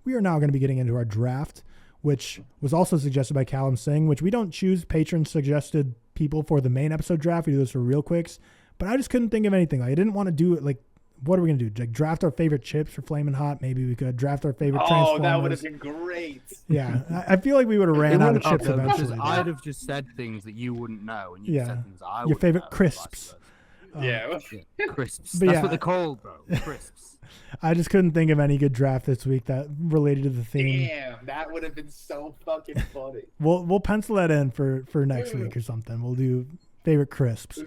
we are now going to be getting into our draft, which was also suggested by Callum Singh, which we don't choose patron-suggested people for the main episode draft. We do this for Real Quicks. But I just couldn't think of anything. Like, I didn't want to do it like, what are we going to do? Like, draft our favorite chips for Flamin' Hot? Maybe we could draft our favorite Transformers. Oh, that would have been great. Yeah. I feel like we would have ran out of chips eventually. I'd have just said things that you wouldn't know. And you said things I your favorite know, crisps. Crisps. But That's what they're called, bro. Crisps. I just couldn't think of any good draft this week that related to the theme. Damn, that would have been so fucking funny. We'll pencil that in for next week or something. We'll do favorite crisps.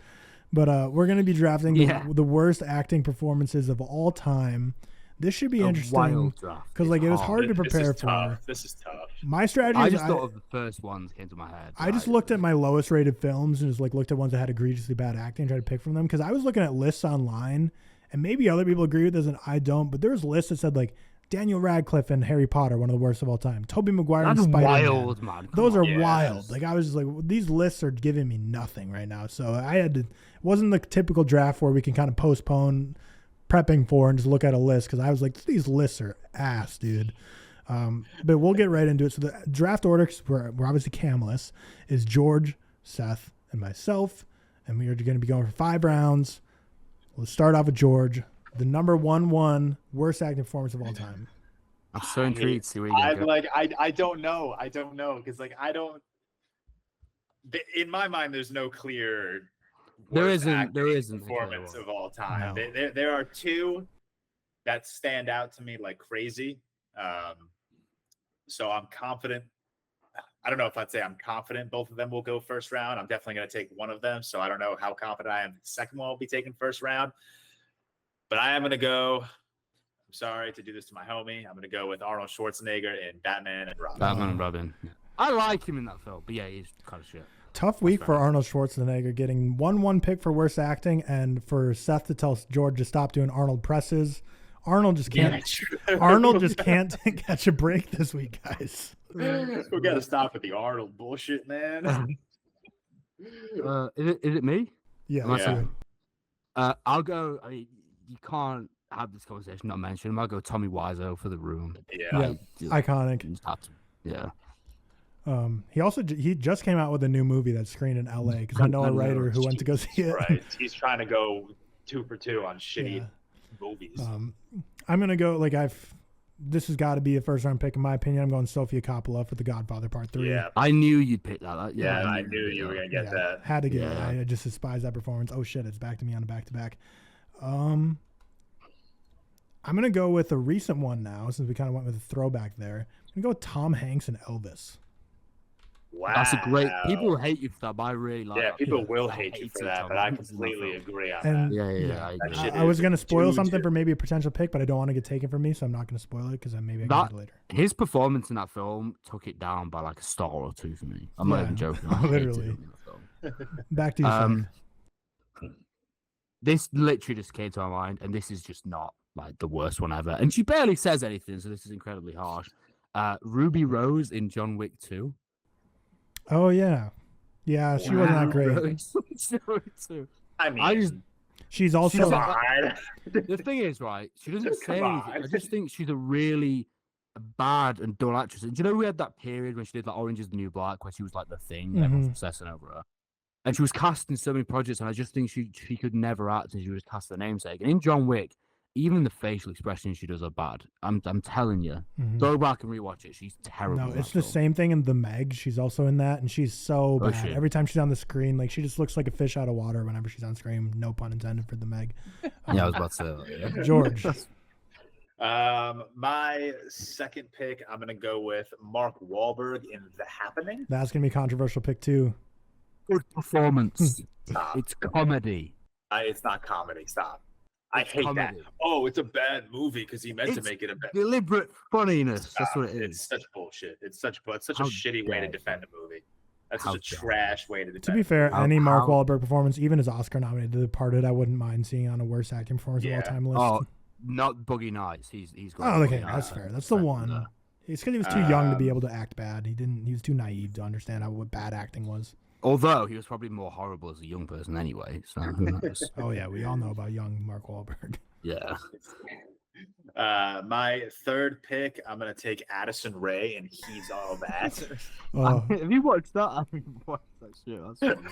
But we're going to be drafting the worst acting performances of all time. This should be interesting because like it was hard to prepare for. This is tough. My strategy I just thought of the first ones came to my head. I just looked at my lowest rated films and just like looked at ones that had egregiously bad acting and tried to pick from them because I was looking at lists online and maybe other people agree with this and I don't, but there was lists that said like Daniel Radcliffe and Harry Potter, one of the worst of all time. Tobey Maguire and Spider-Man. Wild, man. Those are wild. Like I was just like, well, these lists are giving me nothing right now. So I had to. It wasn't the typical draft where we can kind of postpone prepping for and just look at a list because I was like, these lists are ass, dude. But we'll get right into it. So the draft order, because we're obviously camless, is George, Seth, and myself, and we are going to be going for 5 rounds. Let's start off with George. The number 1 worst acting performance of all time. I'm so intrigued to see where you're going. I don't know. I don't know because like I don't. In my mind, there's no clear. There isn't performance of all time. No. There are 2 that stand out to me like crazy. So I'm confident. I don't know if I'd say I'm confident both of them will go first round. I'm definitely going to take one of them. So I don't know how confident I am the second one will be taken first round. But I am going to go. I'm sorry to do this to my homie. I'm going to go with Arnold Schwarzenegger in Batman and Robin. Batman and Robin. Yeah. I like him in that film, but yeah, he's kind of shit. Tough week for Arnold Schwarzenegger getting 1 pick for worst acting and for Seth to tell George to stop doing Arnold presses. Arnold just can't. Arnold just can't catch a break this week, guys. We got to stop with the Arnold bullshit, man. Is it me? Yeah. I'll go. I mean, you can't have this conversation not mention him. I'll go Tommy Wiseau for The Room. Yeah. Iconic. Yeah. He just came out with a new movie that's screened in LA because I know a writer who went to go see it. Right. He's trying to go 2 for 2 on shitty movies. I'm gonna go this has got to be a first round pick in my opinion. I'm going Sofia Coppola for The Godfather Part 3. Yeah. I knew you'd pick that. I knew you were gonna get that. Had to get it. I just despise that performance. Oh shit, it's back to me on a back to back. I'm gonna go with a recent one now since we kind of went with a throwback there. I'm gonna go with Tom Hanks and Elvis. Wow. That's a great. People hate you for that, but I really like. Yeah, people will hate you for that, but I completely agree on that. Yeah. I was gonna spoil something for maybe a potential pick, but I don't want to get taken from me, so I'm not gonna spoil it because maybe I can get it later. His performance in that film took it down by like a star or 2 for me. I'm not even joking. Literally. Back to you. This literally just came to my mind, and this is just not like the worst one ever. And she barely says anything, so this is incredibly harsh. Ruby Rose in John Wick 2. Oh yeah, she wasn't that great. I mean, she's also. The thing is, right? She doesn't say anything. I just think she's a really bad and dull actress. And do you know we had that period when she did like Orange Is the New Black, where she was like the thing, everyone was obsessing over her, and she was cast in so many projects, and I just think she could never act, and she was cast for the namesake. And in John Wick, even the facial expressions she does are bad. I'm telling you. Go back and rewatch it. She's terrible. No, it's the same thing in The Meg. She's also in that, and she's so bad. Shit. Every time she's on the screen, like she just looks like a fish out of water whenever she's on screen. No pun intended for The Meg. Yeah, I was about to say that. Yeah. George. My second pick, I'm gonna go with Mark Wahlberg in The Happening. That's gonna be a controversial pick too. Good performance. It's comedy. It's not comedy. Stop. I hate that. Oh, it's a bad movie because he meant to make it a bad. Deliberate funniness. That's what it is. It's such bullshit. It's such a shitty way to defend a movie. That's such a trash way to defend. To be fair, any Mark Wahlberg performance, even his Oscar nominated The Departed, I wouldn't mind seeing on a worst acting performance of all time list. Oh, not Boogie Nights. He's great. Oh, okay, that's fair. That's the one. It's because he was too young to be able to act bad. He was too naive to understand what bad acting was. Although he was probably more horrible as a young person anyway, so who knows? Oh yeah, we all know about young Mark Wahlberg. Yeah. My third pick, I'm gonna take Addison Rae, and he's all that. Have you watched that? I haven't watched that shit. That's funny.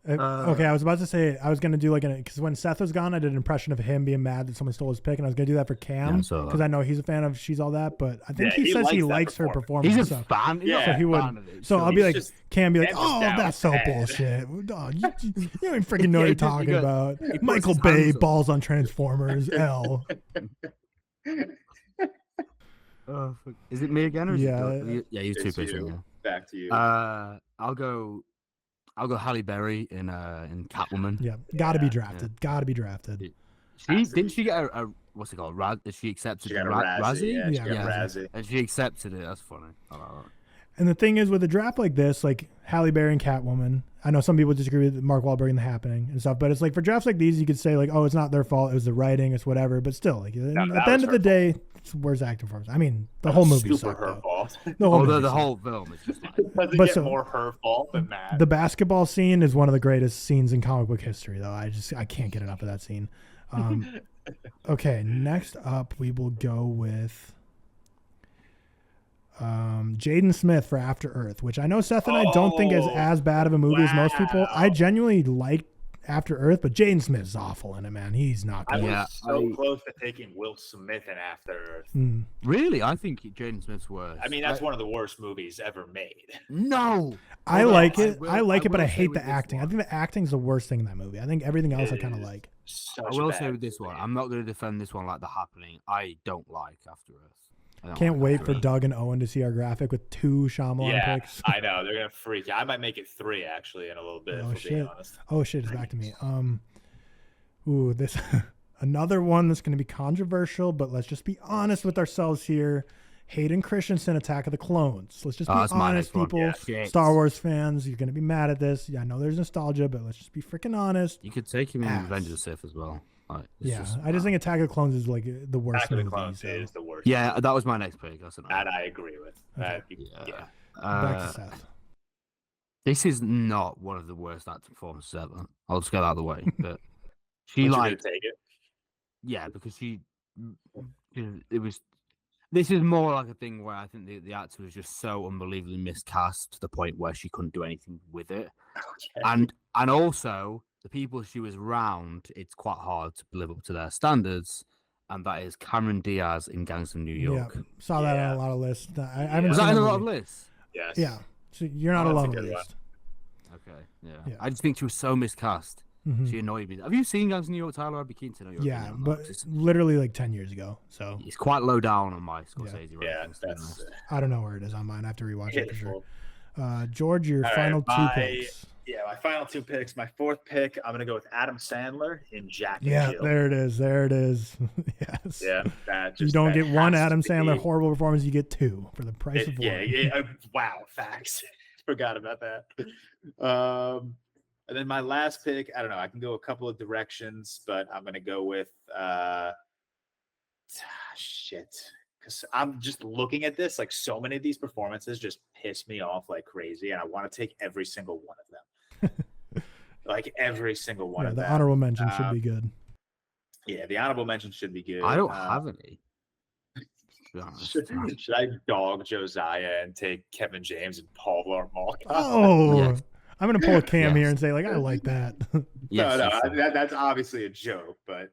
Okay, I was about to say I was gonna do because when Seth was gone, I did an impression of him being mad that someone stole his pick, and I was gonna do that for Cam because I know he's a fan of She's All That. But I think he says he likes her performance. He's a fan. Yeah, so he would. So I'll be like, Cam, be like, oh, that's so bullshit. Oh, you don't even freaking know what you're talking about. Michael Bay balls on Transformers. L. Is it me again? Or is it yeah, you two pitching. Back to you. I'll go Halle Berry in Catwoman. Yeah, gotta be drafted. Yeah. Gotta be drafted. Didn't she get a what's it called? She accepted she got a Razzie. Yeah, she got a Razzie. And she accepted it. That's funny. And the thing is, with a draft like this, like Halle Berry and Catwoman, I know some people disagree with Mark Wahlberg and The Happening and stuff, but it's like for drafts like these, you could say like, oh, it's not their fault, it was the writing, it's whatever. But still, like at the end of the day, where's acting performance? I mean, the whole movie sucked. Her fault. The whole film is just like. Does it get more her fault than that? The basketball scene is one of the greatest scenes in comic book history, though. I can't get enough of that scene. Okay, next up we will go with Jaden Smith for After Earth, which I know Seth and I don't think is as bad of a movie as most people. I genuinely like After Earth, but Jaden Smith is awful in it, man. He's not good. I was so close to taking Will Smith in After Earth. Really? I think Jaden Smith's worse. I mean, that's one of the worst movies ever made. No. I like it, but I hate the acting. I think the acting is the worst thing in that movie. I think everything else I kind of like. I will say with this one, I'm not going to defend this one like The Happening. I don't like After Earth. Can't wait for Doug and Owen to see our graphic with 2 Shyamalan picks. I know they're gonna freak. I might make it 3 actually in a little bit. Oh shit! It's back to me. This another one that's gonna be controversial, but let's just be honest with ourselves here. Hayden Christensen, Attack of the Clones. Let's just be honest, people. Star Wars fans, you're gonna be mad at this. Yeah, I know there's nostalgia, but let's just be freaking honest. You could take him in Revenge of the Sith as well. I just think Attack of the Clones is like the worst movie. Attack of the Clones is the worst. Yeah, that was my next pick. That I agree with. Okay. Back to Seth. This is not one of the worst acting performances ever. I'll just get out of the way. But she take it. Yeah, because it was. This is more like a thing where I think the actor was just so unbelievably miscast to the point where she couldn't do anything with it. Okay. And also the people she was around, it's quite hard to live up to their standards, and that is Cameron Diaz in Gangs of New York. Yeah, saw that on a lot of lists. Was that in a lot of lists? Yes. Yeah. So you're not alone on the list. Okay. Yeah. I just think she was so miscast. Mm-hmm. She annoyed me. Have you seen Gangs of New York, Tyler? I'd be keen to know your opinion on but it's literally like 10 years ago. So it's quite low down on my Scorsese rankings. That's. I don't know where it is on mine. I have to rewatch it for sure. George, your final 2 picks. Yeah, my final 2 picks. My 4th pick, I'm gonna go with Adam Sandler in Jack and Jill. There it is. Yes. Yeah, you don't get one Adam Sandler horrible performance. You get 2 for the price of one. Yeah. Wow, facts. Forgot about that. And then my last pick, I don't know. I can go a couple of directions, but I'm gonna go with because I'm just looking at this. Like so many of these performances just piss me off like crazy, and I want to take every single one of them. Like every single one of them. The honorable mention should be good. Yeah, the honorable mention should be good. I don't have any. Should I dog Josiah and take Kevin James and Paul Blart Mall? Oh, yes. I'm gonna pull a Cam here and say like I like that. That's obviously a joke, but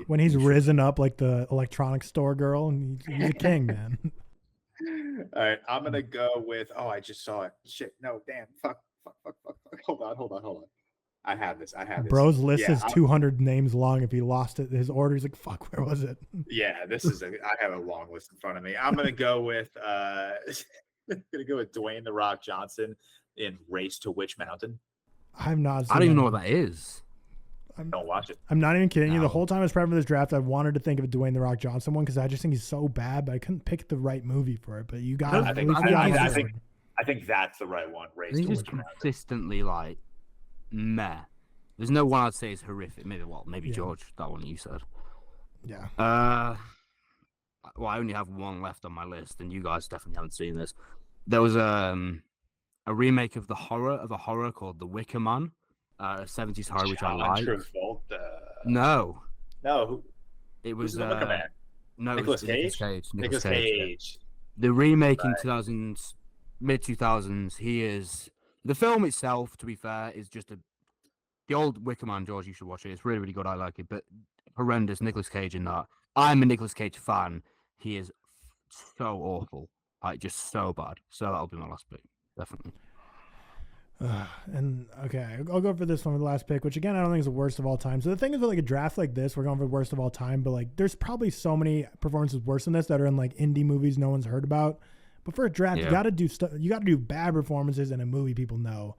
when he's risen up like the electronics store girl, and he's a king, man. All right, I'm gonna go with. Oh, I just saw it. Shit, no, damn, fuck. Hold on. I have this. Bro's list is 200 names long. If he lost it, his order, he's like, fuck, where was it? Yeah, I have a long list in front of me. I'm gonna go with Dwayne "The Rock" Johnson in Race to Witch Mountain. I've not seen I don't even know what that is. Don't watch it. I'm not even kidding you. The whole time I was prepping for this draft, I wanted to think of a Dwayne "The Rock" Johnson one because I just think he's so bad, but I couldn't pick the right movie for it. But you got it. I think that's the right one. Race to Witch Mountain. Consistently like meh. There's no one I'd say is horrific. Maybe George, that one you said. Yeah. Well, I only have one left on my list, and you guys definitely haven't seen this. There was a remake of a horror called The Wicker Man, a 70s horror, which I like. Truthful. No. No. It was The Wicker Man? No, Nicolas Nicolas Cage. Cage. Nicolas Yeah. Cage. The remake in Right. mid 2000s. He is the film itself. To be fair, is just the old Wicker Man. George, you should watch it. It's really, really good. I like it, but horrendous. Nicolas Cage in that. I'm a Nicolas Cage fan. He is so awful, like just so bad. So that'll be my last pick, definitely. And okay, I'll go for this one for the last pick, which again I don't think is the worst of all time. So the thing is, with like a draft like this, we're going for the worst of all time, but like there's probably so many performances worse than this that are in like indie movies no one's heard about. But for a draft, you got to do stuff. You got to do bad performances in a movie people know.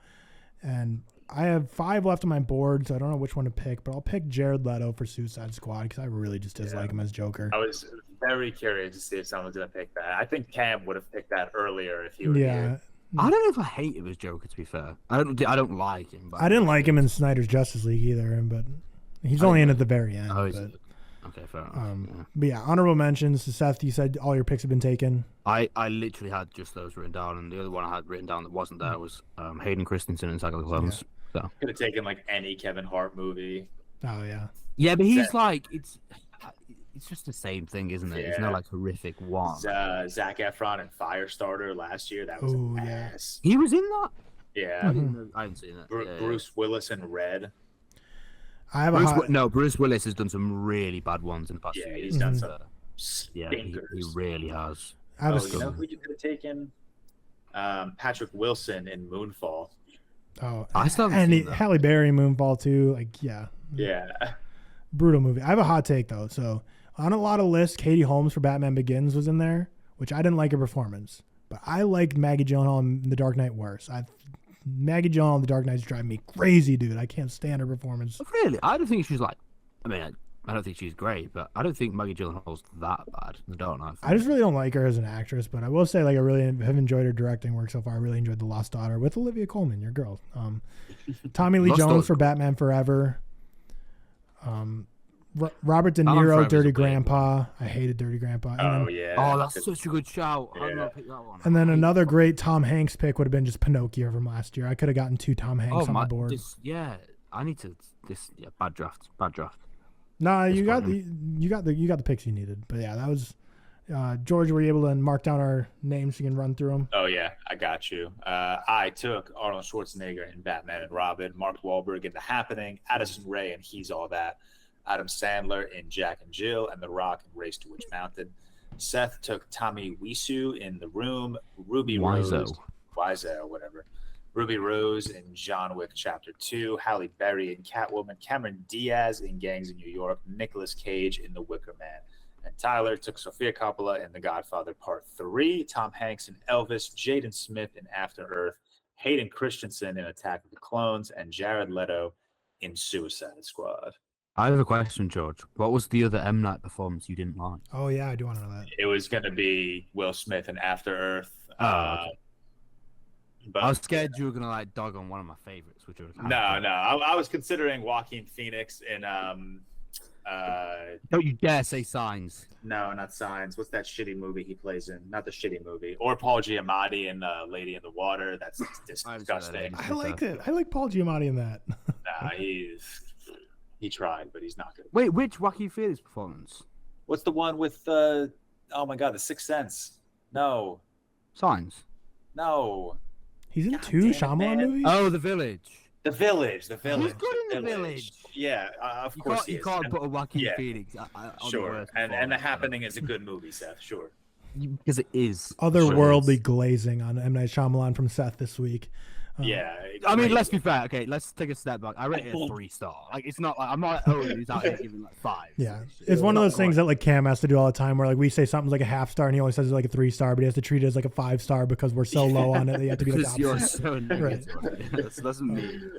And I have 5 left on my board, so I don't know which one to pick. But I'll pick Jared Leto for Suicide Squad because I really just dislike him as Joker. I was very curious to see if someone's gonna pick that. I think Cam would have picked that earlier if he were here. I don't know if I hate him as Joker. To be fair, I don't like him. But I didn't like him in Snyder's Justice League either, but he's only in at the very end. Oh, but, okay, fair enough. But yeah, honorable mentions. Seth, you said all your picks have been taken. I literally had just those written down, and the other one I had written down that wasn't there was Hayden Christensen in Attack of the Clones. So Could have taken like any Kevin Hart movie. Oh yeah. Yeah, but he's like it's just the same thing, isn't it? Yeah. It's no like horrific one. Zac Efron in Firestarter last year. That was a mess. He was in that. Yeah. I haven't seen it. Bruce Willis in Red. I have Bruce Willis has done some really bad ones in the past few years. He's done some stinkers. He really has. You know who you could have taken? Patrick Wilson in Moonfall. Oh, I still haven't seen that. Halle Berry Moonfall too. Like yeah. Brutal movie. I have a hot take though. So on a lot of lists, Katie Holmes for Batman Begins was in there, which I didn't like her performance, but I liked Maggie Gyllenhaal in The Dark Knight worse. Maggie Gyllenhaal in The Dark Knight's driving me crazy, dude. I can't stand her performance. Really, I don't think she's like. I mean, I don't think she's great, but I don't think Maggie Gyllenhaal's that bad. I don't know. I just really don't like her as an actress, but I will say, like, I really have enjoyed her directing work so far. I really enjoyed The Lost Daughter with Olivia Colman, your girl. Tommy Lee Jones for Batman Forever. Robert De Niro, Dirty Grandpa. I hated Dirty Grandpa. Oh, that's such a good shout. I'm gonna pick that one. And then another great Tom Hanks pick would have been just Pinocchio from last year. I could have gotten 2 Tom Hanks on the board. I need to. Bad draft. Nah, you got the picks you needed. But yeah, that was George. Were you able to mark down our names so you can run through them? Oh yeah, I got you. I took Arnold Schwarzenegger in Batman and Robin, Mark Wahlberg in The Happening, Addison Rae and He's All That, Adam Sandler in Jack and Jill, and The Rock in Race to Witch Mountain. Seth took Tommy Wiseau in The Room, Ruby Rose, Wiseau, whatever. Ruby Rose in John Wick Chapter 2, Halle Berry in Catwoman, Cameron Diaz in Gangs of New York, Nicolas Cage in The Wicker Man. And Tyler took Sofia Coppola in The Godfather Part 3, Tom Hanks in Elvis, Jaden Smith in After Earth, Hayden Christensen in Attack of the Clones, and Jared Leto in Suicide Squad. I have a question, George. What was the other M. Night performance you didn't like? Oh yeah, I do want to know that. It was going to be Will Smith in After Earth. Okay. But I was scared you were gonna like dog on one of my favorites, which would no. I was considering Joaquin Phoenix in Don't you dare say Signs. No, not Signs. What's that shitty movie he plays in? Not the shitty movie. Or Paul Giamatti in Lady in the Water. That's disgusting. I liked it. I like Paul Giamatti in that. Nah, he tried, but he's not good. Wait, which Joaquin Phoenix performance? What's the one with oh my god, The Sixth Sense? No. Signs. No. He's in 2 Shyamalan movies? Oh, The Village. The Village. He's good in The Village. Yeah, of course you can't put a Joaquin Phoenix. Sure. And The Happening is a good movie, Seth. Sure. Because it is. Otherworldly glazing on M. Night Shyamalan from Seth this week. Yeah. I mean, let's be fair. Okay, let's take a step back. I rate it a 3-star. Like, it's not like I'm not who's out here giving like 5. Yeah, it's one of those things that like Cam has to do all the time, where like we say something's like a half star and he only says it's like a 3-star, but he has to treat it as like a 5-star because we're so low on it that you have to be like because you're so negative. Right. That doesn't mean.